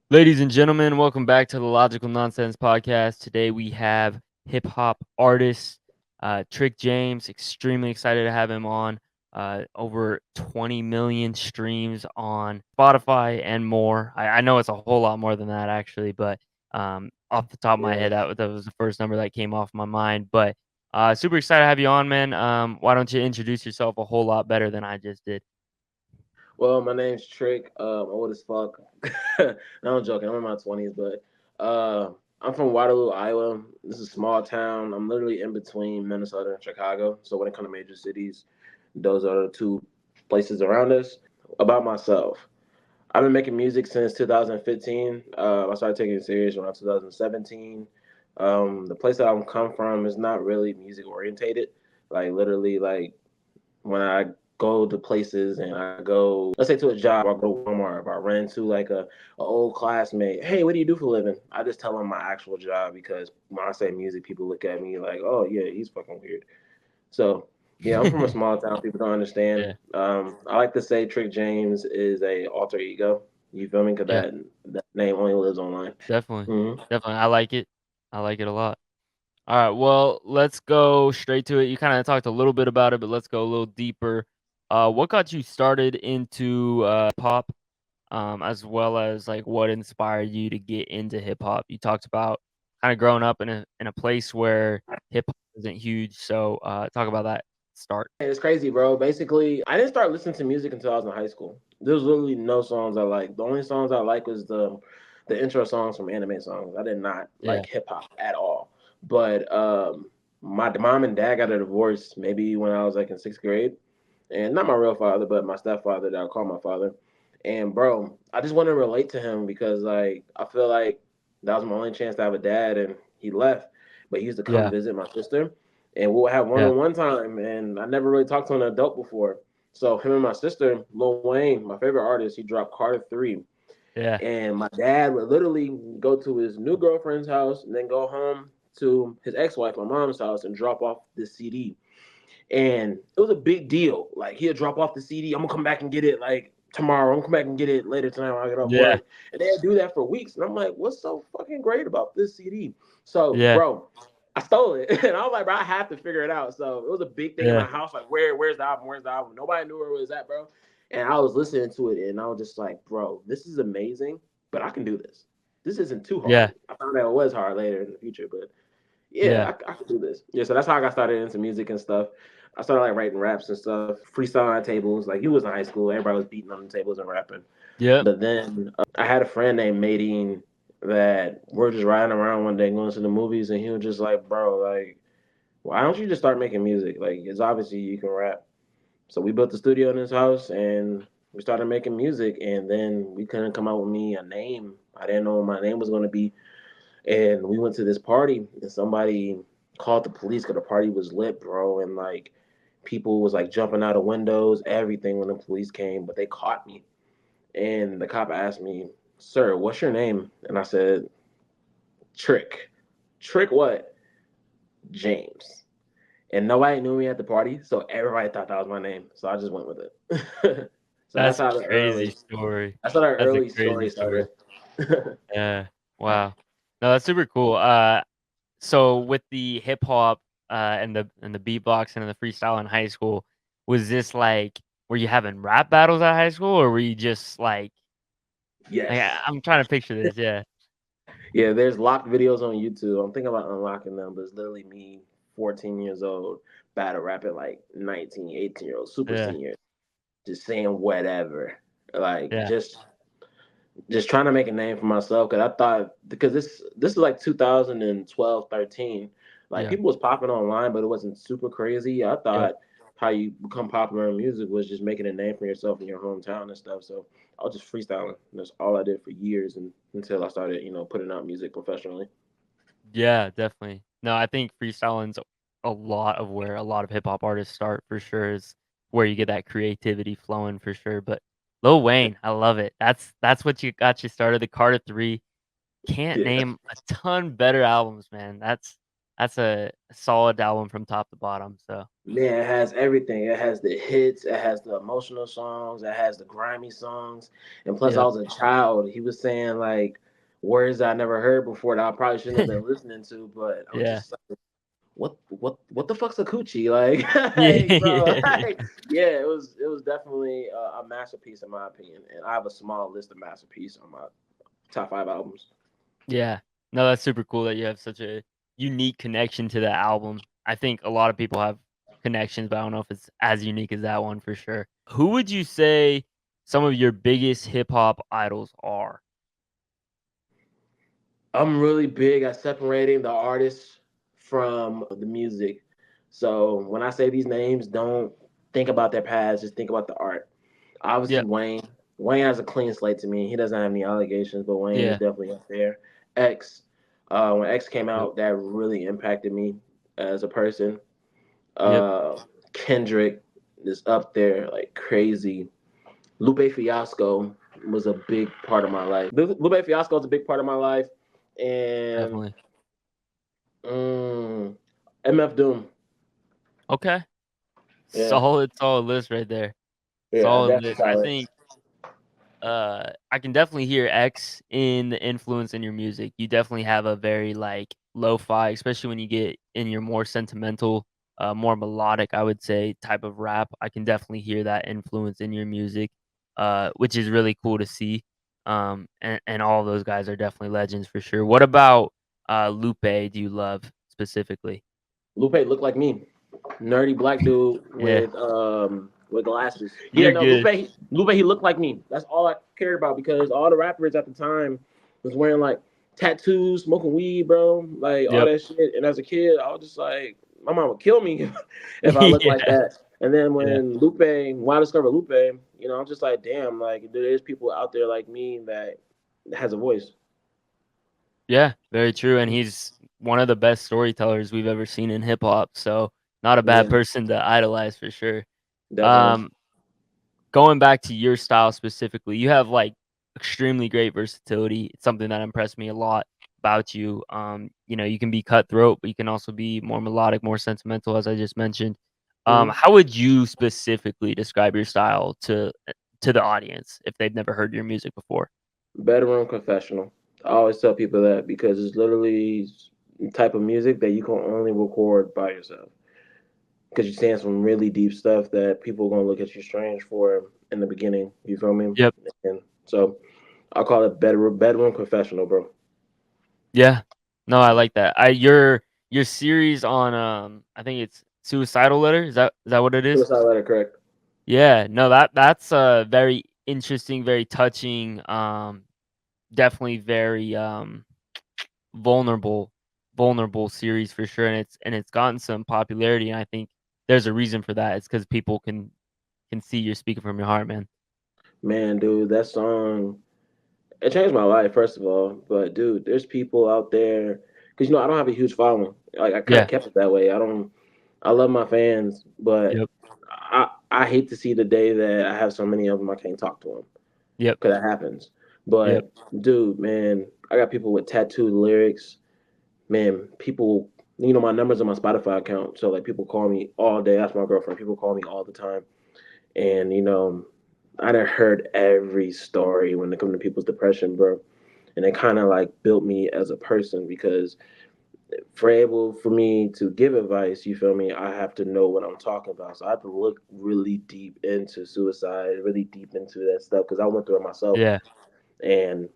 Ladies and gentlemen, welcome back to the Logical Nonsense Podcast. Today we have hip hop artist Trick James. Extremely excited to have him on. Over 20 million streams on Spotify and more. I know it's a whole lot more than that actually, but off the top of my Yeah. head, that was the first number that came off my mind. But super excited to have you on, man. Why don't you introduce yourself a whole lot better than I just did? Well, my name's Trick. I'm old as fuck. No, I'm joking. I'm in my 20s, but I'm from Waterloo, Iowa. This is a small town. I'm literally in between Minnesota and Chicago. So when it comes to major cities, those are the two places around us. About myself, I've been making music since 2015. I started taking it serious around 2017. The place that I'm come from is not really music orientated. Like literally, like when I go to places and I go, let's say to a job, I go to Walmart, if I run into like a old classmate, hey, what do you do for a living? I just tell them my actual job because when I say music, people look at me like, oh yeah, he's fucking weird. So yeah, I'm from a small town. People don't understand. Yeah, I like to say Trick James is a alter ego. You feel me? Because yeah, that name only lives online. definitely, Hmm. definitely. I like it. I like it a lot. All right, well, let's go straight to it. You kind of talked a little bit about it, but let's go a little deeper. What got you started into pop, as well as like what inspired you to get into hip hop? You talked about kind of growing up in a place where hip hop isn't huge, so talk about that start. It's crazy, bro. Basically, I didn't start listening to music until I was in high school. There was literally no songs I liked. The only songs I like was the intro songs from anime songs. I did not Yeah, like hip hop at all. But my mom and dad got a divorce maybe when I was like in sixth grade, and not my real father, but my stepfather that I call my father. And bro, I just want to relate to him because like I feel like that was my only chance to have a dad, and he left. But he used to come yeah, visit my sister, and we'll have one yeah, on one time. And I never really talked to an adult before. So him and my sister, Lil Wayne, my favorite artist, he dropped Carter 3. yeah, And my dad would literally go to his new girlfriend's house and then go home to his ex-wife, my mom's house, and drop off the CD. And it was a big deal. Like he'll drop off the CD. I'm gonna come back and get it like tomorrow. I'm gonna come back and get it later tonight when I get off yeah, work. And they'd do that for weeks. And I'm like, what's so fucking great about this CD? So, yeah, bro, I stole it. And I was like, bro, I have to figure it out. So it was a big thing in yeah, my house. Like, where's the album? Where's the album? Nobody knew where it was at, bro. And I was listening to it and I was just like, bro, this is amazing, but I can do this. This isn't too yeah, hard. I found out it was hard later in the future, but yeah, yeah, I could do this. Yeah, so that's how I got started into music and stuff. I started like writing raps and stuff, freestyling on tables. Like you was in high school, everybody was beating on the tables and rapping. yep, But then I had a friend named Madine that we're just riding around one day going to the movies, and he was just like, "Bro, like, why don't you just start making music? Like, it's obviously you can rap." So we built the studio in his house, and we started making music. And then we couldn't come up with me a name. I didn't know what my name was going to be, and we went to this party, and somebody called the police because the party was lit, bro. And like people was like jumping out of windows, everything when the police came. But they caught me, and the cop asked me, "Sir, what's your name?" And I said, "Trick." Trick what? James. And nobody knew me at the party, so everybody thought that was my name. So I just went with it. So that's that's how a the crazy early story. that's how our That's a early crazy story story. started. Yeah, wow. No, that's super cool. So with the hip hop, and the beatboxing and the freestyle in high school, was this like were you having rap battles at high school, or were you just like Yes. I'm trying to picture this, yeah. Yeah, there's locked videos on YouTube. I'm thinking about unlocking them, but it's literally me, 14 years old, battle rapping like 19, 18-year old, super Yeah, senior, just saying whatever. Like yeah, just trying to make a name for myself because I thought because this is like 2012, 13. Like yeah, people was popping online, but it wasn't super crazy. I yeah. thought how you become popular in music was just making a name for yourself in your hometown and stuff. So I was just freestyling. That's all I did for years and until I started, putting out music professionally. Yeah, definitely. No, I think freestyling's a lot of where a lot of hip hop artists start for sure is where you get that creativity flowing for sure. But Lil Wayne, I love it. That's what you got you started. The Carter 3. Can't Yeah. name a ton better albums, man. That's a solid album from top to bottom. So Man, it has everything. It has the hits, it has the emotional songs, it has the grimy songs. And plus I yep. was a child. He was saying like words I never heard before that I probably shouldn't have been listening to, but I'm Yeah. just like, what the fuck's a coochie? Like, like bro, Yeah. like yeah, it was definitely a masterpiece in my opinion. And I have a small list of masterpieces on my top 5 albums. Yeah. No, that's super cool that you have such a unique connection to that album. I think a lot of people have connections, but I don't know if it's as unique as that one for sure. Who would you say some of your biggest hip hop idols are? I'm really big at separating the artist from the music. So when I say these names, don't think about their past, just think about the art. Obviously, Yep. Wayne. Wayne has a clean slate to me. He doesn't have any allegations, but Wayne is Yeah. definitely up there. X. When X came Yep. out, that really impacted me as a person. Yep. Uh, Kendrick is up there like crazy. Lupe Fiasco was a big part of my life. Lupe Fiasco is a big part of my life, and Definitely. mm, MF Doom. Okay. Yeah, Solid list right there. yeah, Solid definitely list. I solid. think I can definitely hear X in the influence in your music. You definitely have a very like lo-fi, especially when you get in your more sentimental, more melodic, I would say, type of rap. I can definitely hear that influence in your music, which is really cool to see. And all those guys are definitely legends for sure. What about Lupe? Do you love specifically? Lupe looked like me, nerdy black dude Yeah, with glasses. Yeah, you're no, good. Lupe he looked like me. That's all I cared about because all the rappers at the time was wearing like tattoos, smoking weed, bro, like all Yep. that shit. And as a kid, I was just like, my mom would kill me if I looked like Yeah. that. And then Yeah. when I discovered Lupe, I'm just like, damn, like there's people out there like me that has a voice. Yeah, very true, and he's one of the best storytellers we've ever seen in hip hop, so not a bad Yeah, person to idolize for sure. definitely. Um, Going back to your style specifically, you have, like, extremely great versatility. It's something that impressed me a lot about you. You can be cutthroat, but you can also be more melodic, more sentimental, as I just mentioned. Hmm. How would you specifically describe your style to the audience if they've never heard your music before? Bedroom confessional. I always tell people that because it's literally the type of music that you can only record by yourself. Because you're saying some really deep stuff that people are gonna look at you strange for in the beginning. You feel me? Yep. And so I call it bedroom confessional, bro. Yeah. No, I like that. Your series on, I think it's Suicidal Letter, is that what it is? Suicide letter, correct? Yeah, no, that's a very interesting, very touching, definitely very, vulnerable vulnerable series for sure, and it's gotten some popularity, and I think there's a reason for that. It's because people can see you're speaking from your heart, man. Man, dude, that song it changed my life, first of all. But dude, there's people out there because I don't have a huge following. Like I kind of Yeah. kept it that way. I don't. I love my fans, but Yep. I hate to see the day that I have so many of them I can't talk to them Yep. because that happens. Yep. But dude, man, I got people with tattooed lyrics. Man, people, my numbers on my Spotify account. So like people call me all day. That's my girlfriend. People call me all the time, and I done heard every story when it comes to people's depression, bro. And it kind of like built me as a person because for me to give advice, you feel me, I have to know what I'm talking about. So I have to look really deep into suicide, really deep into that stuff because I went through it myself, Yeah. and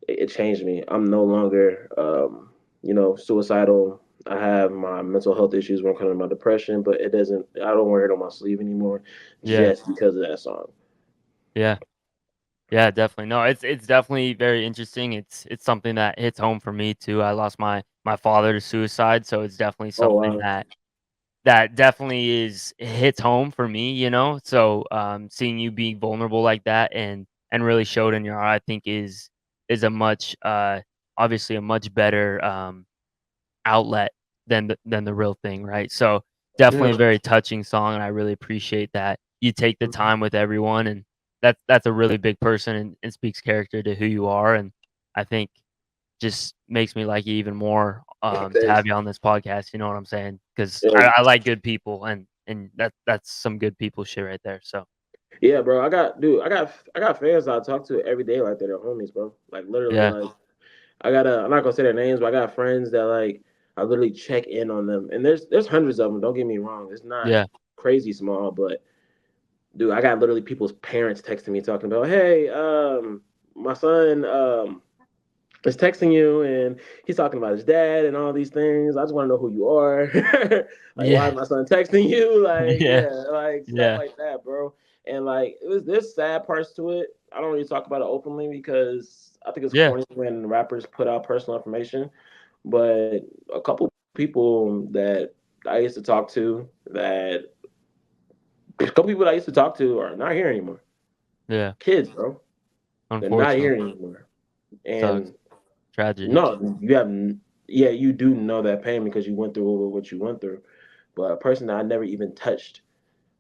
it changed me. I'm no longer suicidal. I have my mental health issues when it comes to my depression, but it doesn't. I don't wear it on my sleeve anymore, Yeah. just because of that song. Yeah. Yeah, definitely. No, it's definitely very interesting. It's something that hits home for me too. I lost my father to suicide, so it's definitely Oh something wow. that definitely is hits home for me, you know. So seeing you being vulnerable like that and really showed in your art, I think is a much obviously a much better outlet than the real thing, right? So definitely Yeah. a very touching song, and I really appreciate that you take the time with everyone, and that's a really big person and speaks character to who you are, and I think just makes me like you even more to Thanks. have you on this podcast. You know what I'm saying? Because Yeah, I like good people, and that's some good people shit right there. So yeah, bro. I got fans that I talk to every day like they're homies, bro. Like literally, yeah, like I'm not gonna say their names, but I got friends that like I literally check in on them, and there's hundreds of them. Don't get me wrong, it's not yeah, crazy small, but dude, I got literally people's parents texting me talking about, hey, my son is texting you, and he's talking about his dad and all these things. I just want to know who you are. Like, why yeah, is my son texting you? Like, yeah, yeah, like stuff yeah, like that, bro. And like, there's sad parts to it. I don't really talk about it openly because I think it's yeah, corny when rappers put out personal information. But a couple people that I used to talk to, that a couple people that I used to talk to are not here anymore. yeah. Kids, bro, they're not Unfortunately, here anymore. sucks. And Tragedy. no, yeah, you do know that pain because you went through what you went through. But a person that I never even touched,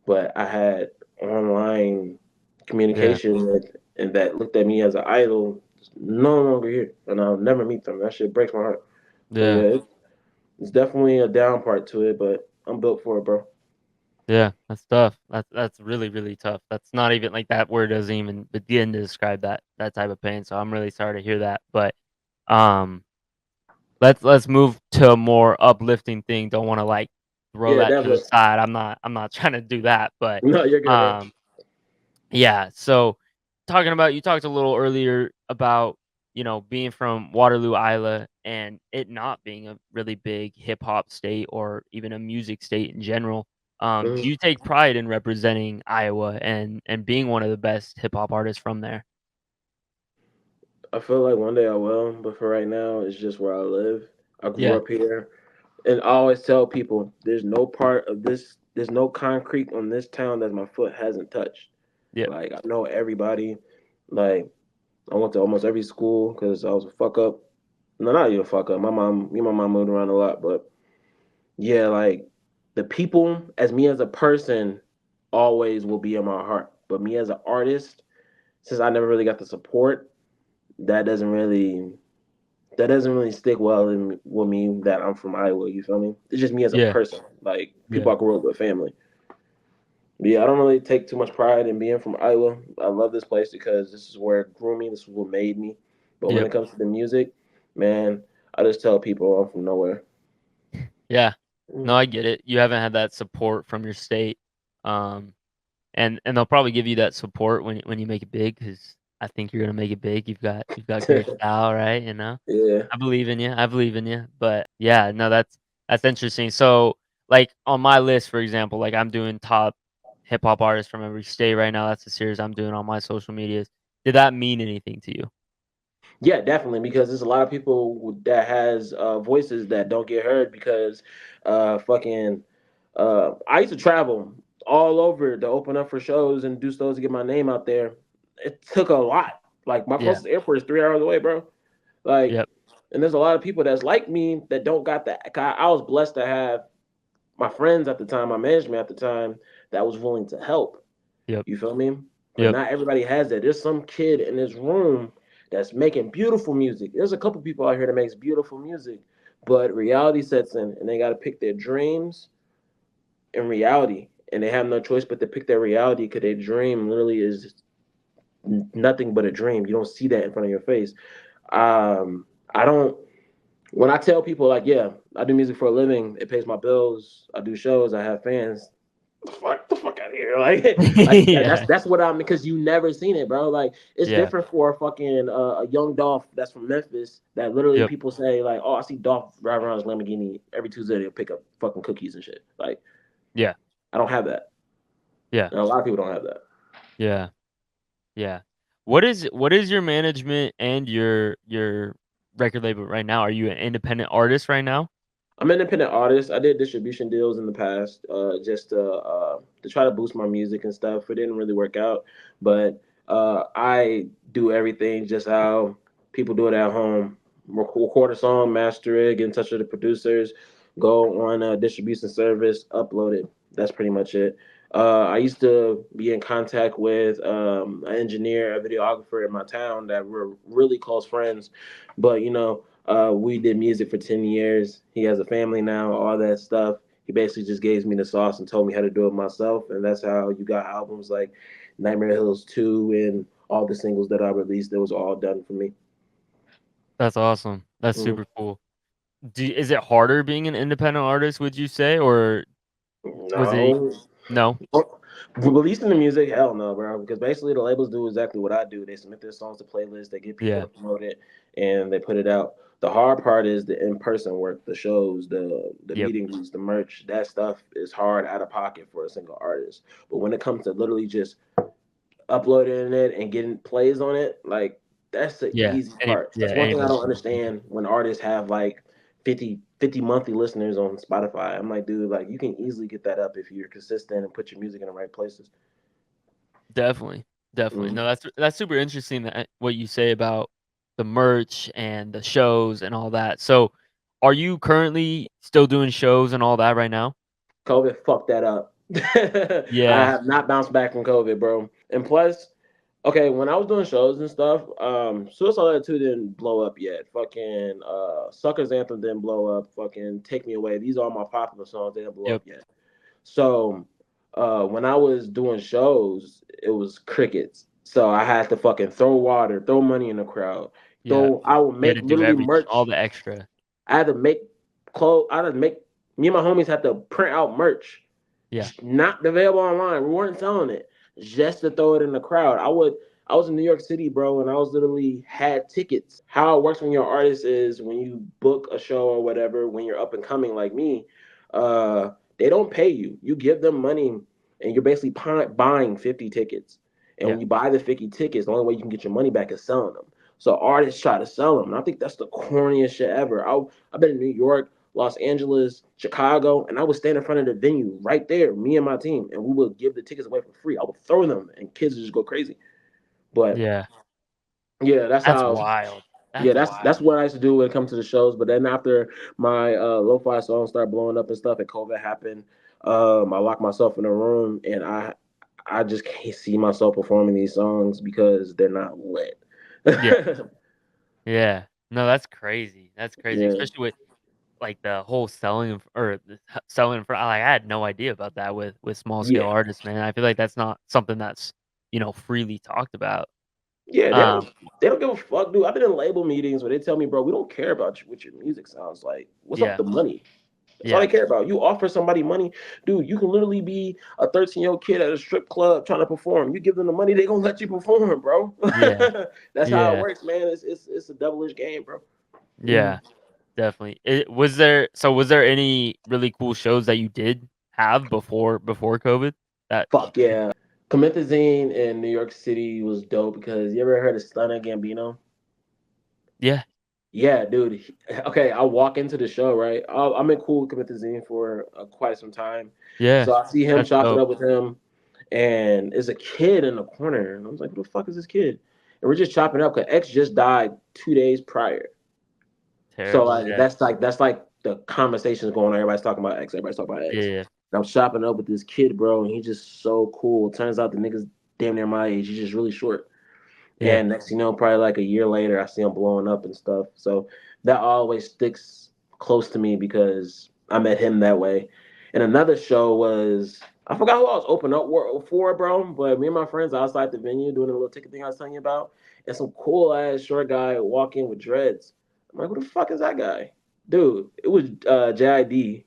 but I had online Yeah, communication with, and that looked at me as an idol, is no longer here, and I'll never meet them. That shit breaks my heart. So yeah, yeah, it's definitely a down part to it, but I'm built for it, bro. yeah. That's tough. That's really really tough. That's not even like that word doesn't even begin to describe that type of pain. So I'm really sorry to hear that. But um, let's move to a more uplifting thing. Don't want to like throw Yeah, that to the definitely. side. I'm not trying to do that. But No, you're good, bro. um, yeah. So talking about you talked a little earlier about being from Waterloo, Iowa, and it not being a really big hip hop state or even a music state in general. Do Mhm. you take pride in representing Iowa and being one of the best hip hop artists from there? I feel like one day I will, but for right now, it's just where I live. I grew Yeah. up here. And I always tell people there's no part of this, there's no concrete on this town that my foot hasn't touched. Yep. Like, I know everybody. Like, I went to almost every school because I was a fuck up. No, not even a fuck up. Me and my mom moved around a lot, but yeah, like the people, as me as a person, always will be in my heart. But me as an artist, since I never really got the support, that doesn't really that doesn't really stick well with me that I'm from Iowa. You feel me? It's just me as a Yeah. person, like people Yeah. I grew up with, family. But yeah, I don't really take too much pride in being from Iowa. I love this place because this is where it grew me. This is what made me. But when Yep. it comes to the music, man, I just tell people I'm from nowhere. Yeah. Mm. No, I get it. You haven't had that support from your state. Um, and they'll probably give you that support when you make it big because I think you're gonna make it big. You've got great style, right? Yeah, I believe in you. I believe in you. But yeah, no, that's interesting. So like on my list, for example, like I'm doing top hip hop artists from every state right now. That's the series I'm doing on my social medias. Did that mean anything to you? yeah, definitely. Because there's a lot of people that has voices that don't get heard because fucking I used to travel all over to open up for shows and do shows to get my name out there. It took a lot. Like my Yeah. closest airport is 3 hours away, bro. Like, Yep. and there's a lot of people that's like me that don't got that. I was blessed to have my friends at the time, my management at the time, that was willing to help. Yep. You feel me? But Yep. not everybody has that. There's some kid in this room that's making beautiful music. There's a couple people out here that makes beautiful music, but reality sets in, and they got to pick their dreams and reality, and they have no choice but to pick their reality because their dream literally is nothing but a dream. You don't see that in front of your face. I don't. When I tell people like, yeah, I do music for a living, it pays my bills. I do shows, I have fans. The fuck out of here! Like Yeah. that's what I'm because you never seen it, bro. Like it's Yeah. different for a fucking a young Dolph that's from Memphis that literally Yep. people say like, oh, I see Dolph drive around his Lamborghini every Tuesday to pick up fucking cookies and shit. Like Yeah. I don't have that, Yeah. and a lot of people don't have that. Yeah. Yeah. What is your management and your record label right now? Are you an independent artist right now? I'm an independent artist. I did distribution deals in the past, just to try to boost my music and stuff. It didn't really work out, but I do everything just how people do it at home. Record a song, master it, get in touch with the producers, go on a distribution service, upload it. That's pretty much it. I used to be in contact with an engineer, a videographer in my town that were really close friends, but We did music for 10 years. He has a family now, all that stuff. He basically just gave me the sauce and told me how to do it myself, and that's how you got albums like Nightmare Hills 2 and all the singles that I released. It was all done for me. That's awesome. That's Mhm. super cool. Is it harder being an independent artist, would you say, or was it No, no? releasing the music, hell no, bro. Because basically the labels do exactly what I do. They submit their songs to playlists, they get people Yeah. to promote it, and they put it out. The hard part is the in person work, the shows, the Yep. meeting greets, the merch. That stuff is hard out of pocket for a single artist. But when it comes to literally just uploading it and getting plays on it, like that's the Yeah. easy part. That's one thing I Anybody don't can do that. understand when artists have like 50 monthly listeners on Spotify. I'm like, dude, like you can easily get that up if you're consistent and put your music in the right places. Definitely. Definitely. Mm. No, that's super interesting that what you say about the merch and the shows and all that. So, are you currently still doing shows and all that right now? COVID fucked that up. I Yeah. have not bounced back from COVID, bro. And plus, okay, when I was doing shows and stuff, Suicide Letter 2 didn't blow up yet. Fucking Sucker's Anthem didn't blow up. Fucking Take Me Away. These are all my popular songs. They didn't blow Yep. up yet. So when I was doing shows, it was crickets. So I had to fucking throw water, throw money in the crowd. Yeah. Throw I would You had make to do literally everything, all merch. the extra. I had to make clothes. I had to make me and my homies had to print out merch, Yeah. not available online. We weren't selling it just to throw it in the crowd. I was in New York City, bro, and I was literally had tickets. How it works when you're an artist is when you book a show or whatever, when you're up and coming like me, they don't pay you. You give them money, and you're basically buying 50 tickets. And Yeah. when you buy the 50 tickets, the only way you can get your money back is selling them. So artists try to sell them. And I think that's the corniest shit ever. I've been in New York, Los Angeles, Chicago, and I would stand in front of the venue right there, me and my team, and we would give the tickets away for free. I would throw them, and kids would just go crazy. But Yeah. yeah, that's That's how. wild. Yeah, That's that's wild. what I used to do when it comes to the shows. But then after my lo-fi songs started blowing up and stuff, and COVID happened, I locked myself in a room, and I just can't see myself performing these songs because they're not lit. Yeah. Yeah. No, that's crazy. That's crazy, Yeah, especially with like the whole selling for like, I had no idea about that with small scale yeah. artists, man. I feel like that's not something that's, freely talked about. Yeah, Um, they don't give a fuck, dude. I've been in label meetings where they tell me, bro, we don't care about you, what your music sounds like. What's up yeah, with the money? That's all yeah, they care about. You offer somebody money, dude. You can literally be a 13-year-old kid at a strip club trying to perform. You give them the money, they gonna let you perform, bro. yeah, That's how it yeah, works, man. It's a devilish game, bro. yeah, definitely. Was there any really cool shows that you did have before COVID? That Fuck yeah. Comethazine in New York City was dope because you ever heard of Stunna Gambino? yeah, Yeah, dude. Okay, I walk into the show, right? I'm in cool with Comethazine for quite some time. yeah, So I see him that's chopping dope. up with him, and there's a kid in the corner. And I was like, who the fuck is this kid? And we're just chopping up because X just died 2 days prior. So Terrible. like Yeah, that's like the conversations going on. Everybody's talking about X. Everybody's talking about yeah, X. yeah, And I'm chopping up with this kid, bro, and he's just so cool. Turns out the nigga's damn near my age. He's just really short. yeah, And next, probably like a year later, I see him blowing up and stuff. So that always sticks close to me because I met him that way. And another show was I forgot who I was opening up for, bro. But me and my friends outside the venue doing a little ticket thing I was telling you about, and some cool ass short guy walk in with dreads. I'm like, who the fuck is that guy, dude? It was JID.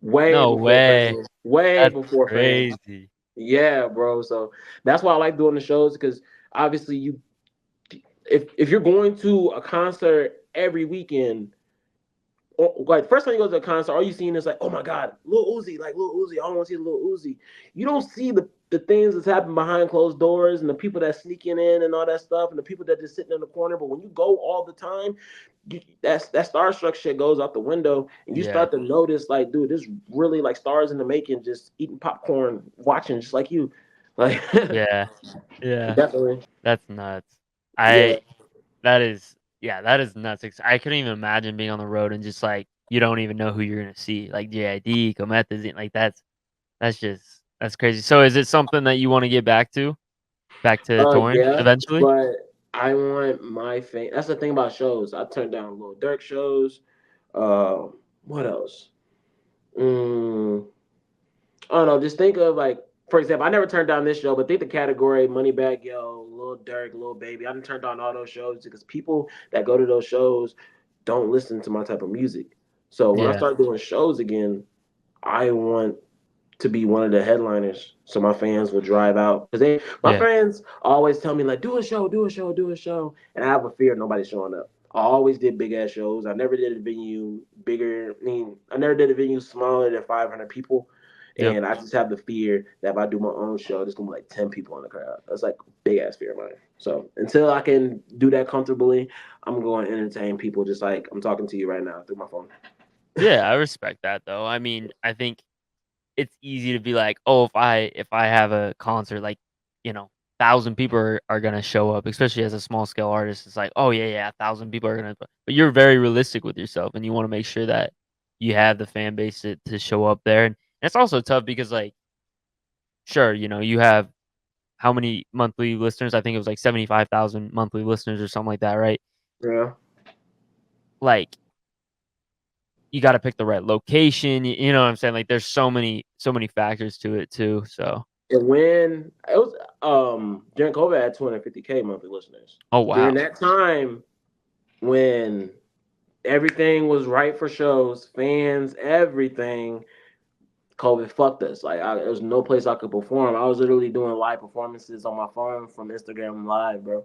Way no before way. fame. Way That's before fame. crazy. Yeah, bro. So that's why I like doing the shows because obviously you if you're going to a concert every weekend, like first time you go to a concert, all you seeing is like, oh my god, Lil Uzi, like Lil Uzi, I want to see Lil Uzi. You don't see the things that's happening behind closed doors and the people that sneaking in and all that stuff and the people that just sitting in the corner. But when you go all the time, that starstruck shit goes out the window and you Yeah, start to notice like, dude, there's really like stars in the making, just eating popcorn, watching just like you, like yeah, yeah. definitely, That's nuts. yeah. I that is nuts. I couldn't even imagine being on the road and just like you don't even know who you're gonna see. Like JID, Comethazine, like that's crazy. So is it something that you want to get back to? Back to touring Yeah, eventually? but I want my fan. That's the thing about shows. I turned down Lil Durk shows. Uh, what else? Mm, I don't know. Just think of like, for example, I never turned down this show, but think the category Moneybag Yo, Lil Durk, Lil Baby. I didn't turn down all those shows because people that go to those shows don't listen to my type of music. So when I Yeah, start doing shows again, I want to be one of the headliners so my fans will drive out because my yeah, fans always tell me like do a show, do a show, do a show, and I have a fear of nobody showing up. I always did big ass shows. I never did a venue bigger. I mean, I never did a venue smaller than 500 people, yep. and I just have the fear that if I do my own show, there's gonna be like 10 people in the crowd. That's like big ass fear of mine. So until I can do that comfortably, I'm going to entertain people just like I'm talking to you right now through my phone. Yeah, I respect that though. I mean, I think it's easy to be like, oh, if I have a concert, like, 1,000 people are gonna show up, especially as a small scale artist. It's like, oh yeah, yeah, 1,000 people are gonna. But you're very realistic with yourself, and you want to make sure that you have the fan base to show up there. And it's also tough because, like, sure, you have how many monthly listeners? I think it was like 75,000 monthly listeners or something like that, right? Yeah. Like, you got to pick the right location. You know what I'm saying? Like, there's so many factors to it too. So, And when it was during COVID, I had 250K monthly listeners. oh During wow, that time, when everything was right for shows, fans, everything, COVID fucked us. Like there was no place I could perform. I was literally doing live performances on my phone from Instagram Live, bro.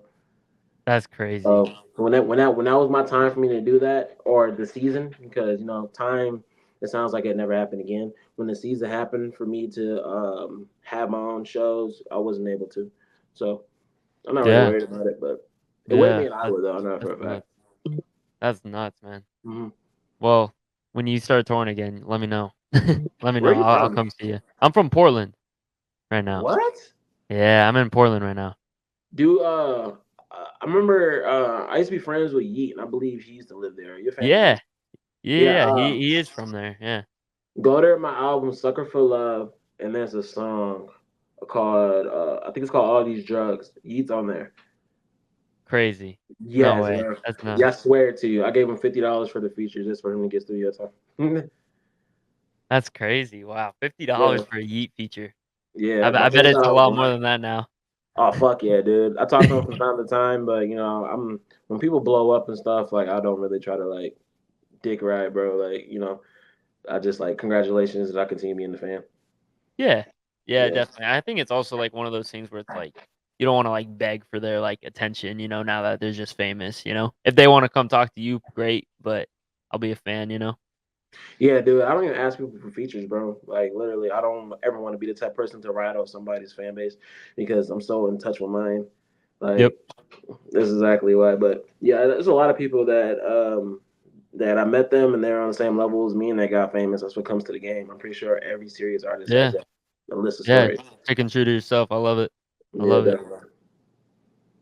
that's crazy. So when that was my time for me to do that, or the season, because time, it sounds like it never happened again. When the season happened for me to have my own shows, I wasn't able to. So I'm not really Yeah, worried about it, but it would be yeah, in Iowa though. I know for that's a fact. nuts. That's nuts, man. Mm-hmm. Well, when you start touring again, let me know. Let me Where know. are you I'll from? come see you. I'm from Portland right now. What? Yeah, I'm in Portland right now. Do I remember I used to be friends with Yeet, and I believe he used to live there. You're a fan of Yeet? Yeah, yeah, Yeah. yeah. He is from there. Yeah, Go to my album "Sucker for Love," and there's a song called I think it's called "All These Drugs." Yeet's on there. crazy. No Yes, way. bro. That's Yeah, I nuts. swear to you, I gave him $50 for the feature just for him to get studio time. That's crazy. Wow, $50 Yeah, for a Yeet feature. I, yeah. bet- My I bet first it's a lot album. more than that now. Oh fuck yeah, dude! I talk to him from time to time, but I'm when people blow up and stuff, like I don't really try to like dick ride, bro. Like I just like congratulations that I continue being the fan. Yeah. Yeah, Yeah, definitely. I think it's also like one of those things where it's like you don't want to like beg for their like attention, now that they're just famous. If they want to come talk to you, great, but I'll be a fan. yeah, dude. I don't even ask people for features, bro. Like literally, I don't ever want to be the type of person to ride off somebody's fan base because I'm so in touch with mine. Yep. Like that's exactly why. But yeah, there's a lot of people that I met them and they're on the same level as me and they got famous. That's what comes to the game. I'm pretty sure every serious artist has Yeah. that. A list of Yeah. stories. Sticking true to yourself. I love it. I Yeah, love it. definitely.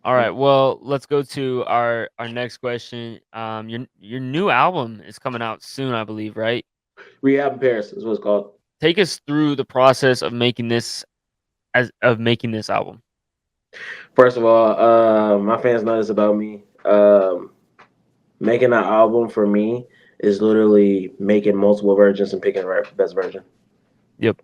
All right. Well, let's go to our next question. Your new album is coming out soon, I believe, right? Rehab in Paris is what it's called. Take us through the process of making this album. First of all, my fans know this about me. Making an album for me is literally making multiple versions and picking the right best version. Yep.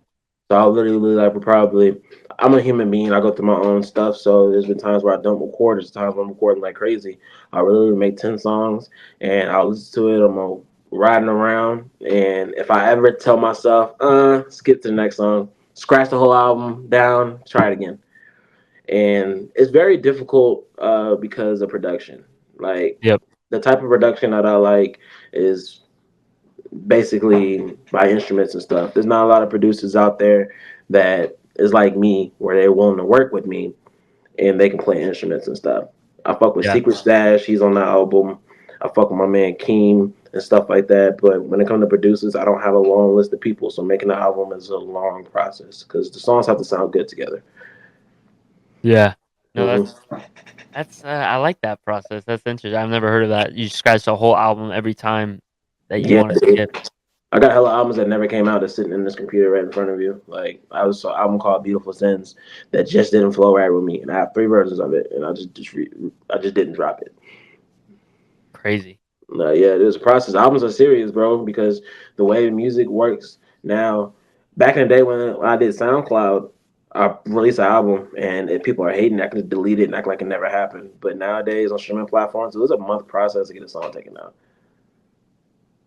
So I literally like probably I'm a human being. I go through my own stuff. So there's been times where I don't record. There's times where I'm recording like crazy. I really make 10 songs and I'll listen to it. Riding around, and if I ever tell myself, skip to the next song, scratch the whole album down, try it again. And it's very difficult because of production. Like Yep. the type of production that I like is basically by instruments and stuff. There's not a lot of producers out there that is like me, where they're willing to work with me and they can play instruments and stuff. I fuck with Yeah. Secret Stash. He's on the album. I fuck with my man Keem and stuff like that. But when it comes to producers, I don't have a long list of people. So making an album is a long process because the songs have to sound good together. Yeah. No, that's Mm-hmm. that's I like that process. That's interesting. I've never heard of that. You scratch the whole album every time that you Yeah, want to dude. skip. I got hella albums that never came out that's sitting in this computer right in front of you. Like I was saw an album called Beautiful Sins that just didn't flow right with me, and I have three versions of it, and I just didn't drop it. Crazy. Yeah, there's a process. Albums are serious, bro, because the way music works now. Back in the day when I did SoundCloud, I released an album, and if people are hating, I can just delete it and act like it never happened. But nowadays on streaming platforms, it was a month process to get a song taken out.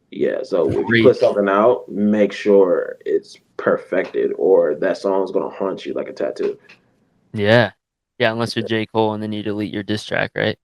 Yeah, so if you put Crazy. something out, make sure it's perfected, or that song's gonna haunt you like a tattoo. Yeah. Yeah, unless you're J. Cole and then you delete your diss track, right?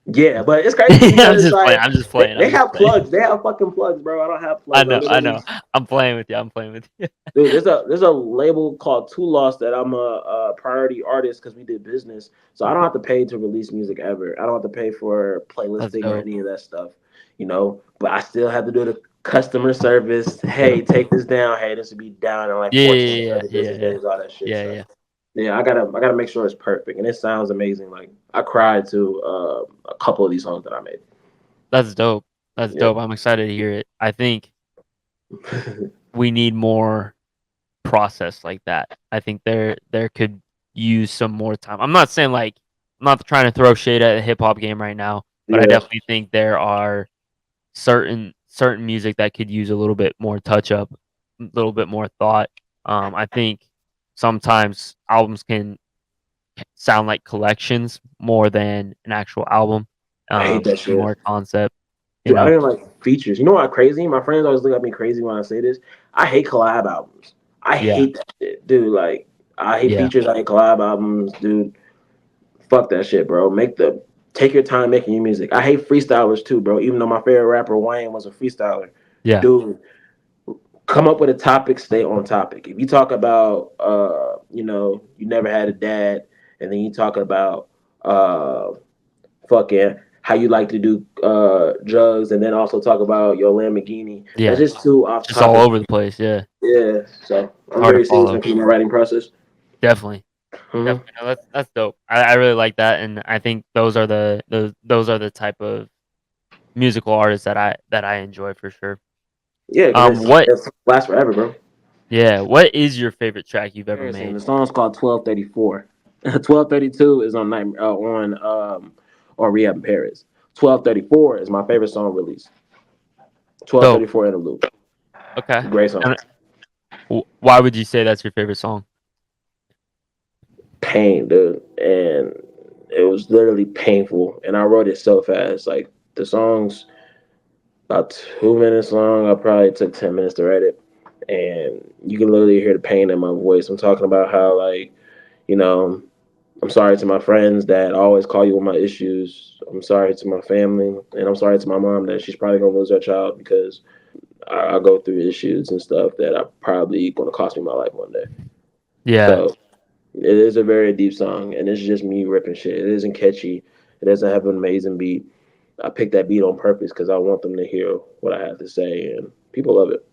Yeah, but it's crazy I'm because just playing. like I'm just playing. they I'm just have playing. plugs. They have fucking plugs, bro. I don't have I plugs. I know. I literally know. I'm playing with you. I'm playing with you. Dude, there's a label called Two Lost that I'm a priority artist because we did business, so I don't have to pay to release music ever. I don't have to pay for That's playlisting or dope. any of that stuff, you know. But I still have to do the customer service. Hey, take this down. Hey, this will be down in like Yeah, 14 yeah, 30 yeah, business yeah, days, all that shit. yeah, So yeah. yeah, I gotta make sure it's perfect, and it sounds amazing. Like I cried to a couple of these songs that I made. That's dope. That's Yep. dope. I'm excited to hear it. I think we need more process like that. I think there could use some more time. I'm not saying like I'm not trying to throw shade at the hip hop game right now, but I Yeah, definitely think there are certain music that could use a little bit more touch up, a little bit more thought. I think sometimes albums can sound like collections more than an actual album. I hate that shit. More concept, you Dude, I know. didn't like features. You know what? Crazy. My friends always look at me crazy when I say this. I hate collab albums. I Yeah, hate that shit, dude. Like, I hate yeah, features. I hate collab albums, dude. Fuck that shit, bro. Take your time making your music. I hate freestylers too, bro. Even though my favorite rapper Wayne was a freestyler, yeah, dude. Come up with a topic, stay on topic. If you talk about, you never had a dad, and then you talk about, fucking how you like to do drugs, and then also talk about your Lamborghini. That's yeah. just too off Just all topic. over the place. Yeah, Yeah, so it's I'm hard to very serious follow. in my writing process. Definitely. Hmm. Definitely. No, that's dope. I really like that, and I think those are the type of musical artists that I enjoy for sure. Yeah, because What? it's lasts forever, bro. Yeah. What is your favorite track you've ever Harrison, made? the song's called 1234. 1232 is on on Rehab in Paris. 1234 is my favorite song released. Dope. 1234 in a loop. Okay. Great song. And why would you say that's your favorite song? Pain, dude, and it was literally painful. And I wrote it so fast. Like the song's about 2 minutes long. I probably took 10 minutes to write it, and you can literally hear the pain in my voice. I'm talking about how like you know I'm sorry to my friends that always call you with my issues. I'm sorry to my family, and I'm sorry to my mom that she's probably gonna lose her child because I go through issues and stuff that are probably gonna cost me my life one day. Yeah. So it is a very deep song, and it's just me ripping shit. It isn't catchy. It doesn't have an amazing beat. I picked that beat on purpose because I want them to hear what I have to say, and people love it.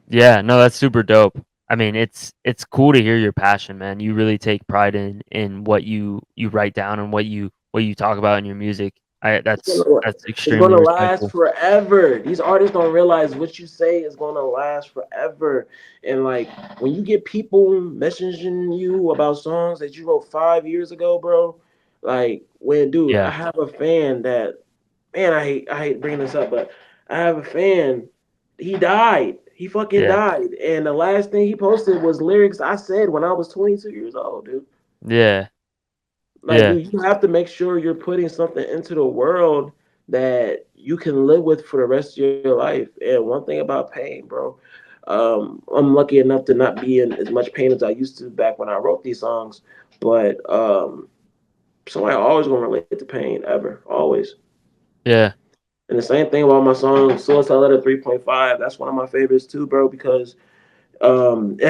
Yeah. No, that's super dope. I mean, it's cool to hear your passion, man. You really take pride in what you write down and what you talk about in your music. I that's It's extremely gonna last respectful. forever. These artists don't realize what you say is gonna last forever. And like when you get people messaging you about songs that you wrote 5 years ago, bro. Like when, dude, I Yeah. have a fan that, man, I hate bringing this up, but I have a fan. He died. He fucking Yeah. died. And the last thing he posted was lyrics I said when I was 22 years old, dude. Yeah. Like, Yeah. dude, you have to make sure you're putting something into the world that you can live with for the rest of your life. And one thing about pain, bro, I'm lucky enough to not be in as much pain as I used to back when I wrote these songs. But somebody always gonna relate to pain, ever, always. Yeah. And the same thing about my song "Suicide Letter 3.5." That's one of my favorites too, bro, because it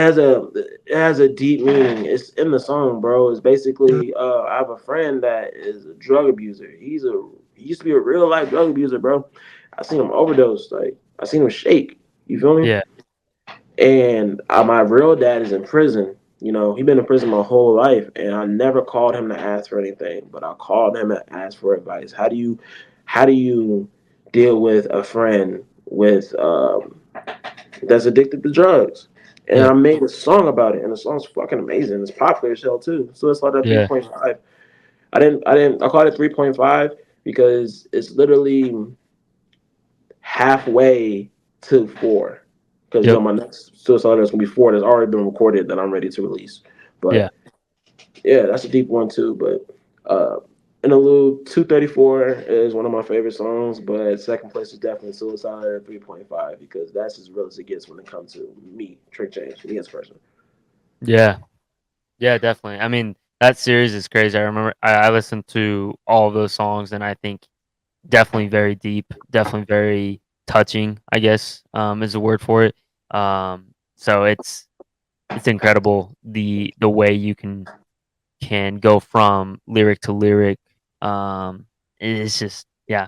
has a deep meaning. It's in the song, bro. It's basically I have a friend that is a drug abuser. He used to be a real life drug abuser, bro. I seen him overdose. Like I seen him shake. You feel me? Yeah. And my real dad is in prison. You know, he been in prison my whole life, and I never called him to ask for anything, but I called him and asked for advice. How do you deal with a friend with that's addicted to drugs. And Yeah. I made a song about it, and the song's fucking amazing. It's popular as hell too. So it's like a Yeah. 3.5. I called it 3.5 because it's literally halfway to 4. Because Yep. my next suicide letter is gonna be 4 that's already been recorded that I'm ready to release. Yeah. But yeah, that's a deep one too. But Interlude 234 is one of my favorite songs, but second place is definitely Suicide Letter 3.5 because that's as real as it gets when it comes to me, Trick Change, me as a person. Yeah. Yeah, definitely. I mean, that series is crazy. I remember I listened to all of those songs, and I think definitely very deep, definitely very touching, I guess, is the word for it. So it's incredible the way you can go from lyric to lyric. It's just yeah,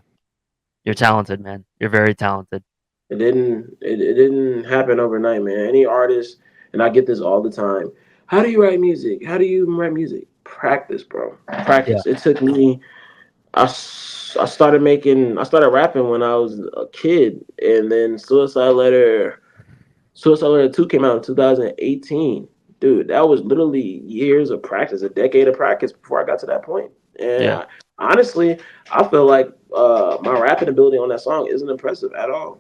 you're talented, man. You're very talented. It didn't happen overnight, man. Any artist, and I get this all the time. How do you write music? How do you write music? Practice, bro. Yeah. Practice. It took me. I started rapping when I was a kid, and then Suicide Letter 2 came out in 2018. Dude, that was literally years of practice, a decade of practice before I got to that point. And Yeah. honestly, I feel like my rapping ability on that song isn't impressive at all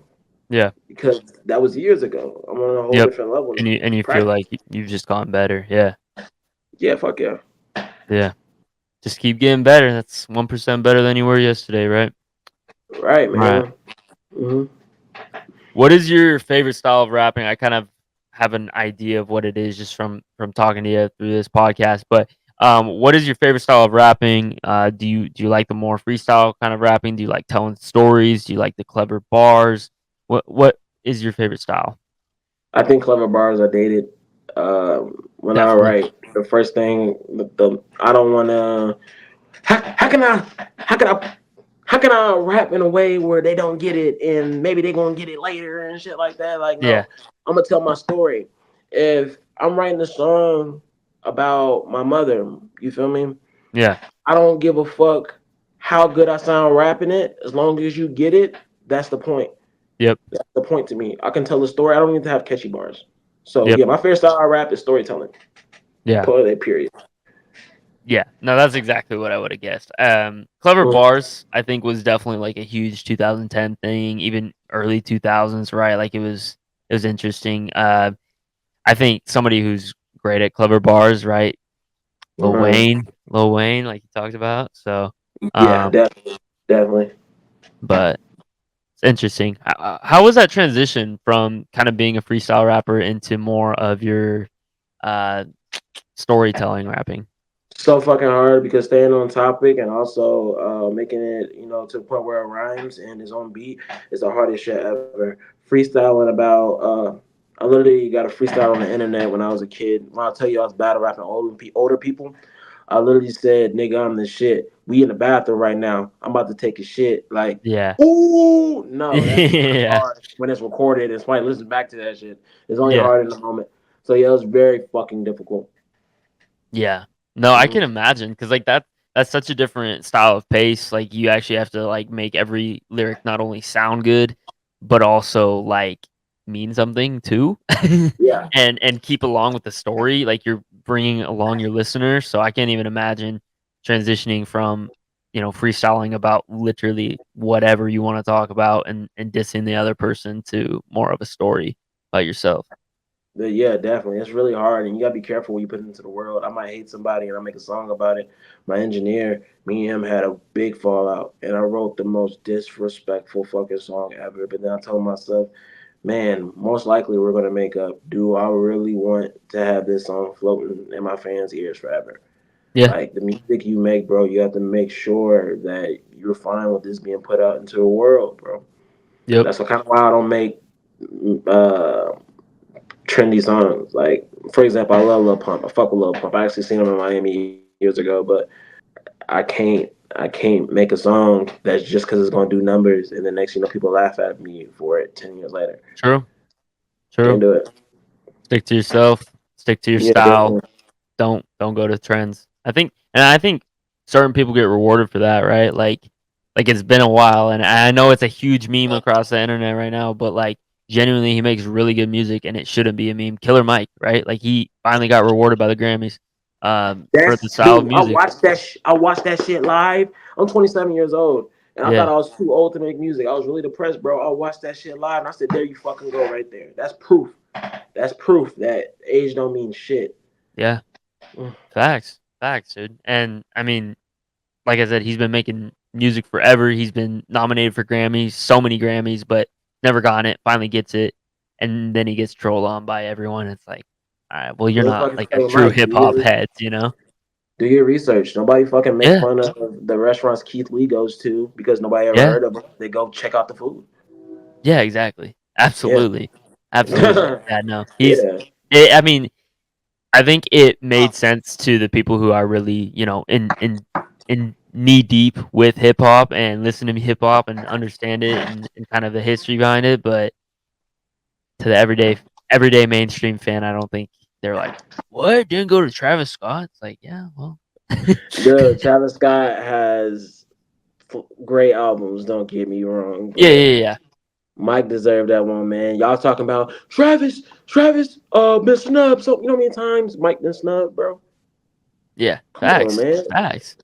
Yeah. because that was years ago. I'm on a whole Yep. different level And now. you feel Practice. like you've just gotten better. Yeah. Yeah, fuck yeah. Yeah. Just keep getting better. That's 1% better than you were yesterday, right? Right, All right. man. Hmm. What is your favorite style of rapping? I kind of have an idea of what it is just from talking to you through this podcast. But what is your favorite style of rapping? Do you like the more freestyle kind of rapping? Do you like telling stories? Do you like the clever bars? What is your favorite style? I think clever bars are dated. When I Definitely. write, the first thing, I don't want to. How can I? How can I? How can I rap in a way where they don't get it and maybe they're gonna get it later and shit like that? Like, Yeah. no, I'm gonna tell my story. If I'm writing a song about my mother, you feel me? Yeah. I don't give a fuck how good I sound rapping it. As long as you get it, that's the point. Yep. That's the point to me. I can tell a story. I don't need to have catchy bars. So Yep. yeah, my favorite style I rap is storytelling. Yeah. Point. Period. Yeah, no, that's exactly what I would have guessed. Clever Mhm. Bars, I think, was definitely like a huge 2010 thing, even early 2000s, right? Like it was interesting. I think somebody who's great at Clever Bars, right? Right. Lil Wayne, like you talked about. So, Yeah, um, definitely, definitely. but it's interesting. How was that transition from kind of being a freestyle rapper into more of your uh storytelling rapping? So fucking hard because staying on topic and also making it, to the point where it rhymes and is on beat is the hardest shit ever. Freestyling about, I literally got a freestyle on the internet when I was a kid. When I tell you I was battle rapping older people, I literally said, "Nigga, I'm the shit. We in the bathroom right now. I'm about to take a shit." Like, Yeah. ooh, no, that shit's not Yeah. hard when it's recorded. It's funny. Listen back to that shit. It's only Yeah. hard in the moment. So yeah, it was very fucking difficult. Yeah. No, I can Mhm. imagine because like that's such a different style of pace. Like you actually have to like make every lyric not only sound good, but also like mean something too, Yeah. and keep along with the story. Like you're bringing along your listener. So I can't even imagine transitioning from freestyling about literally whatever you want to talk about and dissing the other person to more of a story about yourself. Yeah, definitely. It's really hard, and you gotta be careful when you put it into the world. I might hate somebody, and I make a song about it. My engineer, me and him had a big fallout, and I wrote the most disrespectful fucking song ever. But then I told myself, man, most likely we're gonna make up. Do I really want to have this song floating in my fans' ears forever? Yeah. Like the music you make, bro, you have to make sure that you're fine with this being put out into the world, bro. Yep. That's what kind of why I don't make uh trendy songs. Like for example, I love Lil Pump. I fuck with Lil Pump. I actually seen him in Miami years ago, but I can't make a song that's just because it's gonna do numbers, and the next people laugh at me for it 10 years later. True. Can't True. do it. Stick to yourself, stick to your Yeah, style. definitely. Don't go to trends. I think certain people get rewarded for that, right? Like it's been a while and I know it's a huge meme across the internet right now, but like genuinely, he makes really good music, and it shouldn't be a meme. Killer Mike, right? Like he finally got rewarded by the Grammys, for the That's style of dude. I music. watched that. I watched that shit live. I'm 27 years old, and I thought Yeah, I was too old to make music. I was really depressed, bro. I watched that shit live, and I said, "There you fucking go, right there. That's proof. That's proof that age don't mean shit." yeah, Mm. facts, dude. And I mean, like I said, he's been making music forever. He's been nominated for Grammys, so many Grammys, but never gotten it. Finally gets it, and then he gets trolled on by everyone. It's like, all right, well, you're Look not fucking like a Killer true Mike. hip hop heads, you know? Do your research. Nobody fucking make Yeah, fun of the restaurants Keith Lee goes to because nobody ever yeah, heard of them. They go check out the food. yeah, exactly, Yeah. absolutely, absolutely. Yeah, no, he's. Yeah. I mean, I think it made sense to the people who are really, in knee deep with hip hop and listen to hip hop and understand it and kind of the history behind it, but to the everyday mainstream fan, I don't think they're like, "What? Didn't go to Travis Scott?" It's like, yeah, well, Dude, Travis Scott has great albums. Don't get me wrong, yeah, but yeah, yeah, Mike deserved that one, man. Y'all talking about Travis, been snubbed. So you know how many times Mike been snubbed, bro? yeah. Come on, Facts, man. facts.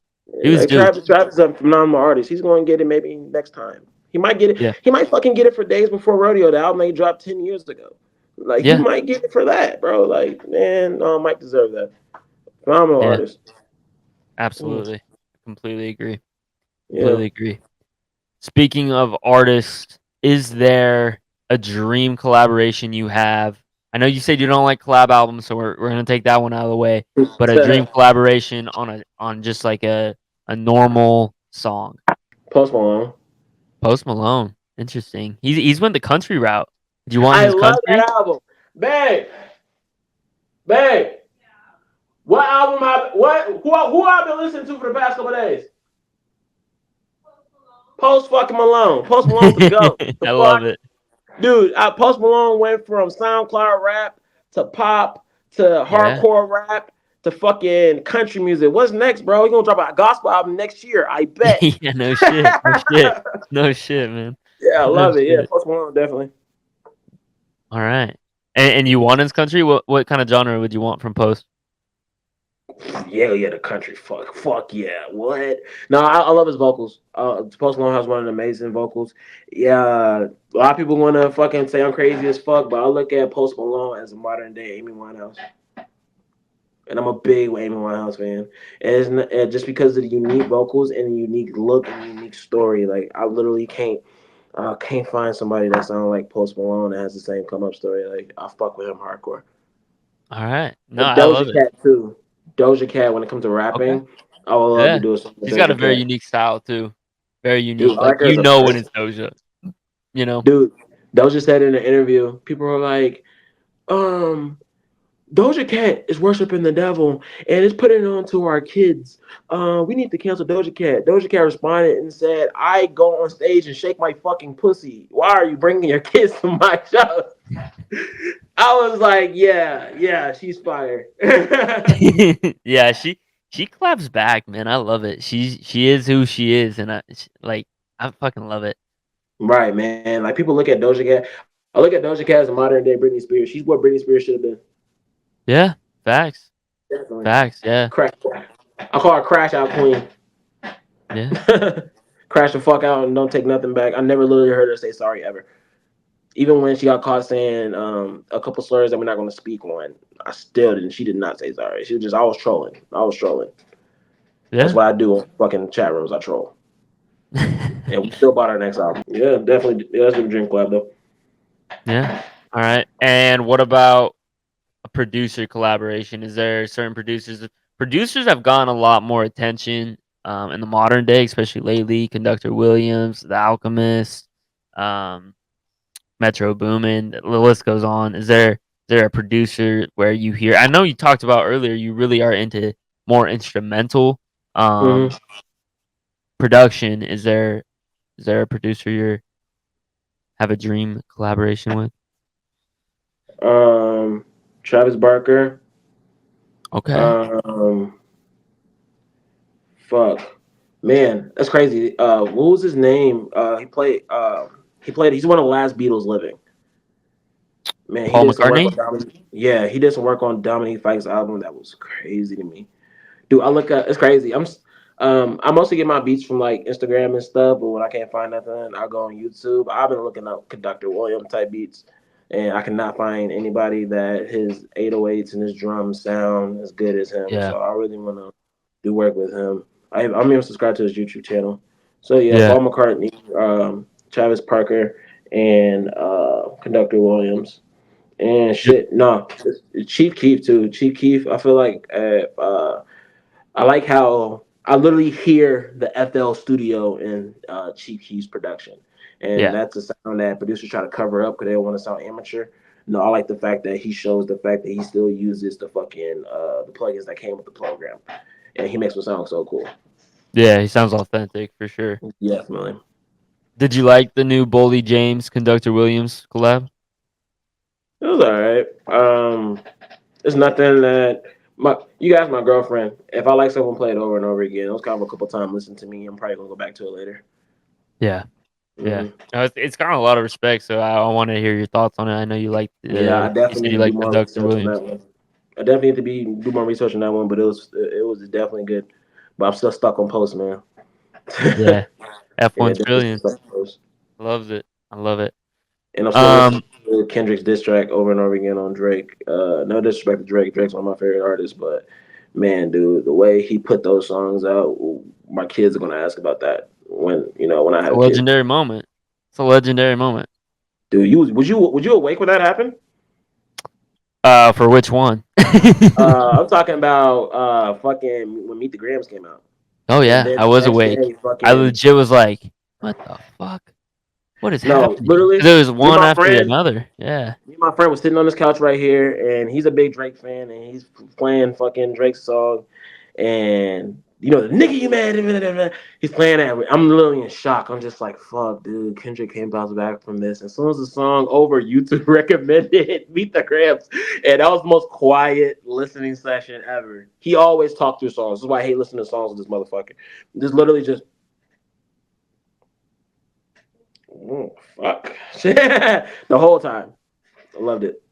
He was Like due. Travis is a phenomenal artist. He's going to get it maybe next time. He might get it. Yeah, He might fucking get it for Days Before Rodeo, the album they dropped 10 years ago. Like he yeah, might get it for that, bro. Like man, Mike deserved that. Phenomenal yeah. artist. Mm, Absolutely, completely agree. yeah. Completely agree. Speaking of artists, is there a dream collaboration you have? I know you said you don't like collab albums, so we're gonna take that one out of the way. But a dream collaboration on just like a normal song. Post Malone. Post Malone, interesting. He's went the country route. Do you want I his love country? that album, babe. Babe, what album? Who I've been listening to for the past couple of days? Post fucking Malone. Post Malone's the goat. The I love fuck, it. dude. Post Malone went from SoundCloud rap to pop to Yeah. hardcore rap to fucking country music. What's next, bro? He's gonna drop a gospel album next year. I bet. Yeah. No shit. No shit. No shit, man. Yeah, I No love it. Yeah, shit. Post Malone definitely. All right. And you want his country? What kind of genre would you want from Post? Yeah, yeah, the country. Fuck yeah. What? No, I love his vocals. Post Malone has one of the amazing vocals. Yeah, a lot of people want to fucking say I'm crazy as fuck, but I look at Post Malone as a modern day Amy Winehouse, and I'm a big Amy Winehouse fan. And just because of the unique vocals and the unique look and the unique story. Like I literally can't find somebody that sounds like Post Malone that has the same come up story. Like I fuck with him hardcore. All right. No, And I Doja love it. Cat too. Doja Cat, when it comes to Okay. rapping, I would love to Yeah. do a song with She's got a Doja very Cat. unique style too. Very unique. Dude, I Like like her you as a know when person. it's Doja, you know? Dude, Doja said in an interview, people were like, um, Doja Cat is worshiping the devil and it's putting it on to our kids. We need to cancel Doja Cat. Doja Cat responded and said, I go on stage and shake my fucking pussy. Why are you bringing your kids to my show? I was like, yeah, yeah, she's fire. Yeah, she claps back, man. I love it. She is who she is, and like I fucking love it. Right, man. Like people look at Doja Cat. I look at Doja Cat as a modern day Britney Spears. She's what Britney Spears should have been. Yeah, facts, Definitely. facts. Yeah, Crash. I call her Crash Out Queen. yeah, Crash the fuck out and don't take nothing back. I never literally heard her say sorry ever. Even when she got caught saying a couple slurs that we're not going to speak on, I still didn't. She did not say sorry. She was just, I was trolling. I was trolling. That's yeah. what I do on fucking chat rooms. I troll. And we still bought our next album. Yeah, definitely. Yeah, that's a dream collab though. Yeah. All right. And what about a producer collaboration? Is there certain producers have gotten a lot more attention in the modern day, especially lately. Conductor Williams, The Alchemist, um, Metro Boomin. The list goes on. Is there a producer where you hear? I know you talked about earlier. You really are into more instrumental um, Mm-hmm. production. Is there a producer you have a dream collaboration with? Travis Barker. Okay. Um, fuck, man, that's crazy. What was his name? He played. He's one of the last Beatles living. Man, he Paul did some work on McCartney? Dominique. Yeah, he did some work on Dominique Fike's album. That was crazy to me. Dude, I look at it's crazy. I mostly get my beats from like Instagram and stuff, but when I can't find nothing, I go on YouTube. I've been looking up Conductor Williams type beats, and I cannot find anybody that his 808s and his drums sound as good as him. Yeah. So I really want to do work with him. I'm even subscribed to his YouTube channel. So yeah, Yeah. Paul McCartney, Travis Parker, and Conductor Williams. And shit, no, Chief Keef too. Chief Keef, I feel like I like how I literally hear the FL Studio in Chief Keef's production, and Yeah. that's a sound that producers try to cover up because they don't want to sound amateur. No, I like the fact that he shows the fact that he still uses the fucking the plugins that came with the program, and he makes them sound so cool. Yeah, he sounds authentic for sure. Yeah, definitely. Did you like the new Boldy James Conductor Williams collab? It was all right. It's nothing that you guys, my girlfriend. If I like someone play it over and over again, it was kind of a couple times listen to me. I'm probably gonna go back to it later. Yeah. Yeah. Hmm. No, it's got a lot of respect, so I want to hear your thoughts on it. I know you like Yeah, I you said definitely you need to like do more Conductor research on Williams. that one. I definitely need to do more research on that one, but it was definitely good. But I'm still stuck on Post, man. Yeah. Yeah, F1 definitely still Trillions. stuck on Post. Loves it. I love it. And I'm still listening Um, to Kendrick's diss track over and over again on Drake. No disrespect to Drake. Drake's one of my favorite artists, but man, dude, the way he put those songs out, my kids are gonna ask about that when I it's a have kids. legendary moment. It's a legendary moment. Dude, would you awake when that happened? For which one? I'm talking about fucking when Meet the Grams came out, Oh and yeah, then I the was next awake. day, I fucking legit was like, "What the fuck? What is no, happening?" literally, Because it was me and one my after the friend, another. Yeah. me and my friend was sitting on this couch right here, and he's a big Drake fan, and he's playing fucking Drake's song, and the nigga you mad, he's playing that. I'm literally in shock. I'm just like, fuck, dude. Kendrick came bounce back from this. As soon as the song over, YouTube recommended Meet the Cramps, and that was the most quiet listening session ever. He always talked through songs. This is why I hate listening to songs with this motherfucker. Just literally just. Oh, fuck. The whole time. I loved it.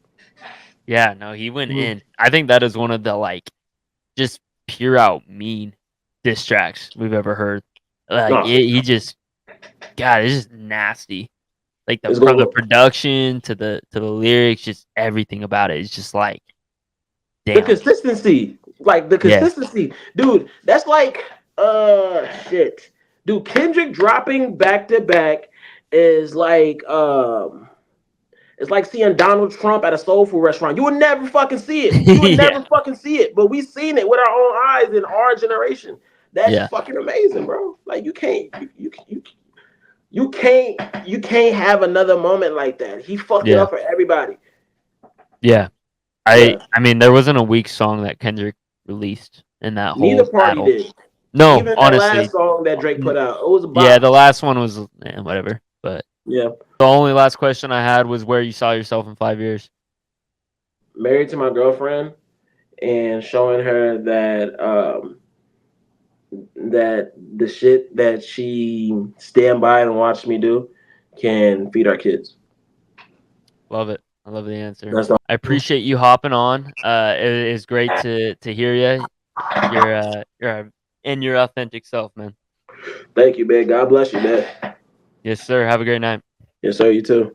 Yeah, no, he went Mhm. in. I think that is one of the like just pure out mean diss tracks we've ever heard. Like No, he just God, it's just nasty. Like it's from the going. production to the lyrics, just everything about it is just like, The damn. consistency, like the Yeah. consistency, dude. That's like, shit, dude. Kendrick dropping back to back is it's like seeing Donald Trump at a soul food restaurant. You would never fucking see it. You would Yeah. never fucking see it. But we seen it with our own eyes in our generation. That's Yeah. fucking amazing, bro. Like you can't have another moment like that. He fucked it Yeah. up for everybody. Yeah. Yeah. I mean there wasn't a weak song that Kendrick released in that Neither whole party battle. did. No, Even that last honestly. song that Drake put out, it was a Yeah, bop. the last one was whatever. But Yeah. the only last question I had was where you saw yourself in 5 years. Married to my girlfriend and showing her that the shit that she stand by and watch me do can feed our kids. Love it. I love the answer. That's the I appreciate you hopping on. It is great to hear you. You're in your authentic self, man. Thank you, man. God bless you, man. Yes, sir. Have a great night. Yes, sir. You too.